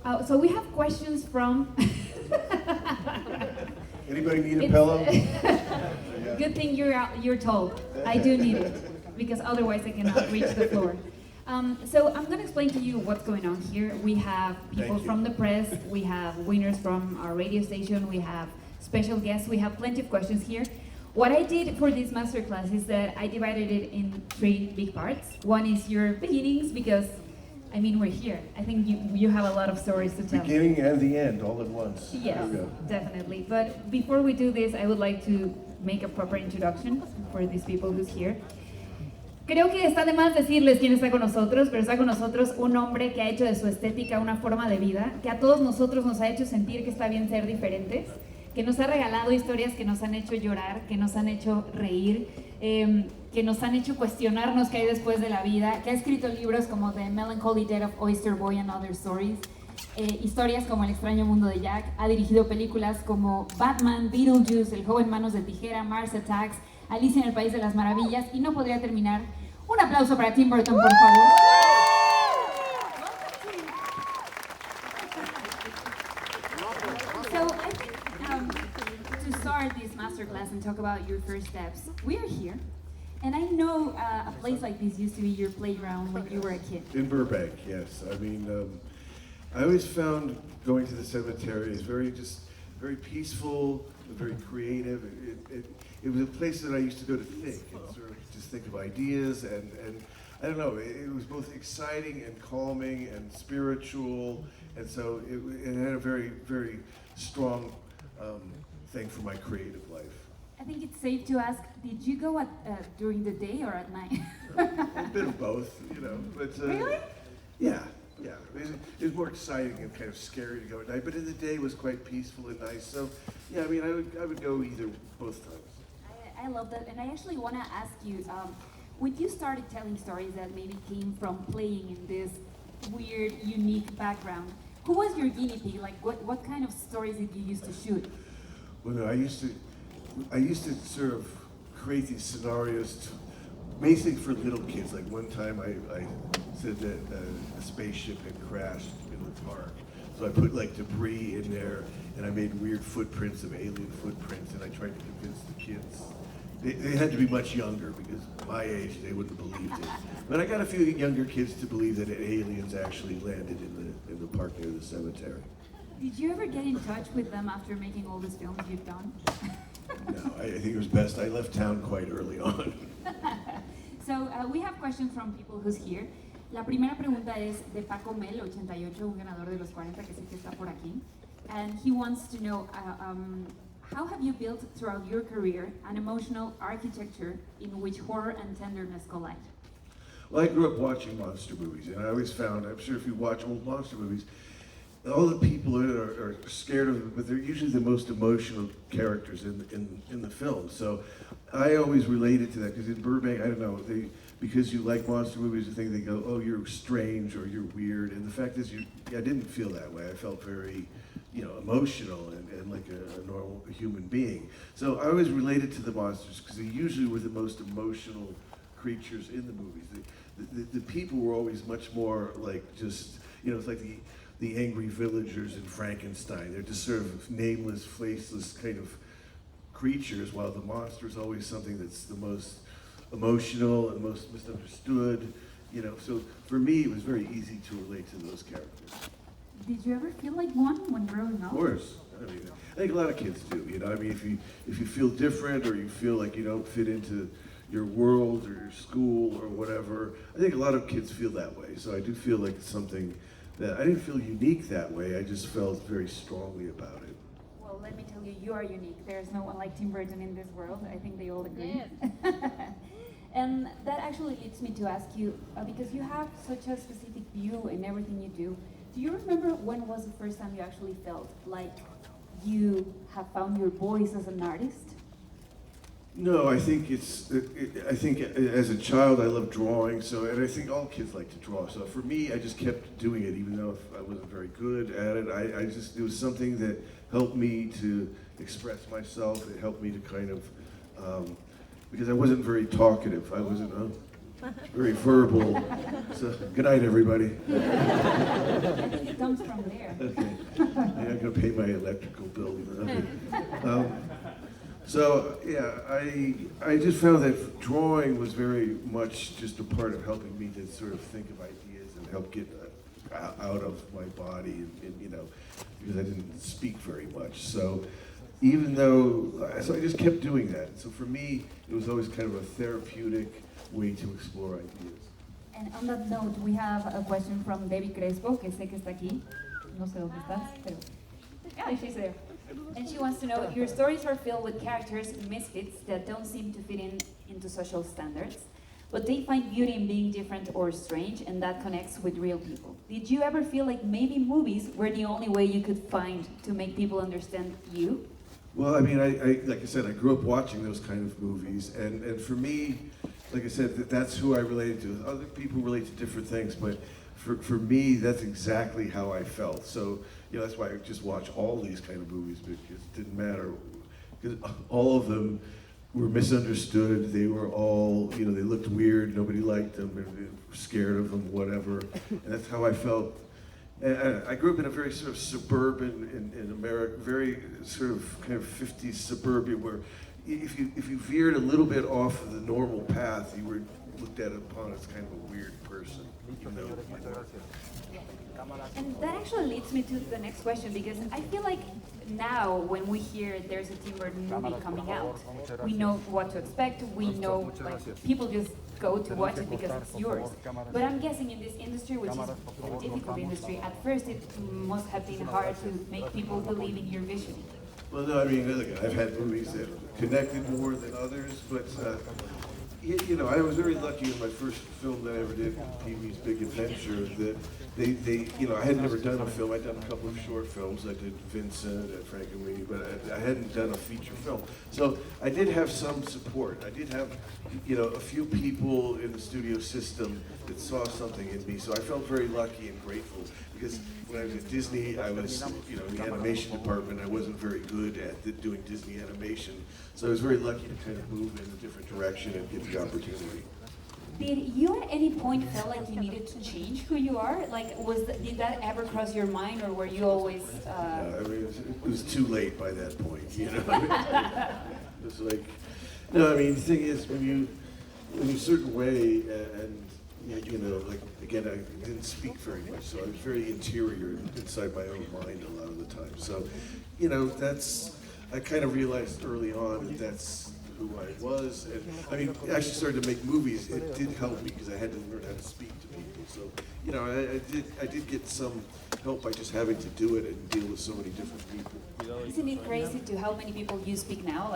So we have questions from. Anybody need a pillow? Good thing you're told. I do need it because otherwise I cannot reach the floor. So I'm going to explain to you what's going on here. We have people from the press, we have winners from our radio station, we have special guests, we have plenty of questions here. What I did for this masterclass is that I divided it in 3 big parts. One is your beginnings, because I mean we're here. I think you have a lot of stories to tell. Beginning and the end, all at once. Yes, definitely. But before we do this, I would like to make a proper introduction for these people who's here. Creo que está de más decirles quién está con nosotros, pero está con nosotros un hombre que ha hecho de su estética una forma de vida, que a todos nosotros nos ha hecho sentir que está bien ser diferentes, que nos ha regalado historias que nos han hecho llorar, que nos han hecho reír, que nos han hecho cuestionarnos qué hay después de la vida, que ha escrito libros como The Melancholy Death of Oyster Boy and Other Stories, historias como El extraño mundo de Jack, ha dirigido películas como Batman, Beetlejuice, El joven manos de tijera, Mars Attacks, Alicia en el País de las Maravillas, y no podría terminar. Un aplauso para Tim Burton, por favor. So I think to start this masterclass and talk about your first steps, we are here. And I know a place like this used to be your playground when you were a kid. In Burbank, yes. I mean, I always found going to the cemetery is very peaceful, very creative. It was a place that I used to go to think and sort of just think of ideas, and I don't know, it was both exciting and calming and spiritual, and so it had a very, very strong thing for my creative life. I think it's safe to ask, did you go during the day or at night? A bit of both, you know. But, really? Yeah. It was more exciting and kind of scary to go at night, but in the day it was quite peaceful and nice. So, yeah, I mean, I would go either, both times. I love that, and I actually want to ask you, when you started telling stories that maybe came from playing in this weird, unique background, who was your guinea pig? Like, what kind of stories did you used to shoot? Well, no, I used to sort of create these scenarios, basically for little kids. Like one time I said that a spaceship had crashed in the park. So I put like debris in there, and I made weird footprints of alien footprints, and I tried to convince the kids. They had to be much younger, because my age, they wouldn't have believed it. But I got a few younger kids to believe that aliens actually landed in the park near the cemetery. Did you ever get in touch with them after making all these films you've done? No, I think it was best. I left town quite early on. So we have questions from people who's here. La primera pregunta es de Paco Mel, 88, un ganador de los 40 que sí que está por aquí. And he wants to know, how have you built throughout your career an emotional architecture in which horror and tenderness collide? Well, I grew up watching monster movies, and I always found, I'm sure if you watch old monster movies, all the people in it are scared of it, but they're usually the most emotional characters in the film. So I always related to that, because in Burbank, I don't know, because you like monster movies, you think they go, oh, you're strange or you're weird. And the fact is, I didn't feel that way. I felt very, emotional and like a normal human being. So I always related to the monsters, because they usually were the most emotional creatures in the movies. The people were always much more like just, it's like the angry villagers in Frankenstein. They're just sort of nameless, faceless kind of creatures, while the monster is always something that's the most emotional and most misunderstood. So for me, it was very easy to relate to those characters. Did you ever feel like one when growing up? Of course. I mean, I think a lot of kids do. I mean, if you feel different, or you feel like you don't fit into your world or your school or whatever, I think a lot of kids feel that way. So I do feel like it's something that I didn't feel unique that way. I just felt very strongly about it. Well, let me tell you, you are unique. There's no one like Tim Burton in this world. I think they all agree. Yes. And that actually leads me to ask you, because you have such a specific view in everything you do you remember when was the first time you actually felt like you have found your voice as an artist? No, I think I think as a child I loved drawing, and I think all kids like to draw. So for me, I just kept doing it, even though I wasn't very good at it. It was something that helped me to express myself. It helped me to kind of, because I wasn't very talkative. I wasn't very verbal. So good night, everybody. I think it comes from there. Okay. Yeah, I'm gonna pay my electrical bill. Okay. So yeah, I just found that drawing was very much just a part of helping me to sort of think of ideas and help get out of my body, and you know, because I didn't speak very much. So even though, so I just kept doing that. So for me, it was always kind of a therapeutic way to explore ideas. And on that note, we have a question from Debbie Crespo, que sé que está aquí. No sé dónde estás, pero... Yeah, she's there. And she wants to know, your stories are filled with characters, misfits, that don't seem to fit into social standards, but they find beauty in being different or strange, and that connects with real people. Did you ever feel like maybe movies were the only way you could find to make people understand you? Well, I mean, I like I said, I grew up watching those kind of movies, and for me, like I said, that's who I related to. Other people relate to different things, but for me, that's exactly how I felt. So, you know, that's why I just watch all these kind of movies, because it didn't matter, because all of them were misunderstood. They were all, you know, they looked weird, nobody liked them, they were scared of them, whatever, and that's how I felt. And I grew up in a very sort of suburban, in America, very sort of kind of 50s suburbia, where if you veered a little bit off of the normal path, you were looked at upon as kind of a weird person, even though. And that actually leads me to the next question, because I feel like now when we hear there's a Tim Burton movie coming out, we know what to expect, we know, like, people just go to watch it because it's yours. But I'm guessing in this industry, which is a difficult industry, at first it must have been hard to make people believe in your vision. Well, no, I mean, look, I've had movies that connected more than others, but you know, I was very lucky in my first film that I ever did, Pee-wee's Big Adventure, that they, you know, I had never done a film. I'd done a couple of short films. I did Vincent and Frank and Weenie, but I hadn't done a feature film. So I did have some support. I did have, you know, a few people in the studio system that saw something in me. So I felt very lucky and grateful, because when I was at Disney, I was, you know, in the animation department. I wasn't very good at doing Disney animation. So I was very lucky to kind of move in a different direction and get the opportunity. Did you at any point feel like you needed to change who you are? Like, did that ever cross your mind, or were you always? I mean, it was too late by that point. You know, it was like, no. I mean, the thing is, when you a certain way, and you know, like again, I didn't speak very much, so I was very interior inside my own mind a lot of the time. So, you know, I kind of realized early on that that's who I was, and I mean, I actually started to make movies. It did help me because I had to learn how to speak to people. So, you know, I did get some help by just having to do it and deal with so many different people. Isn't it crazy to how many people you speak now? Like,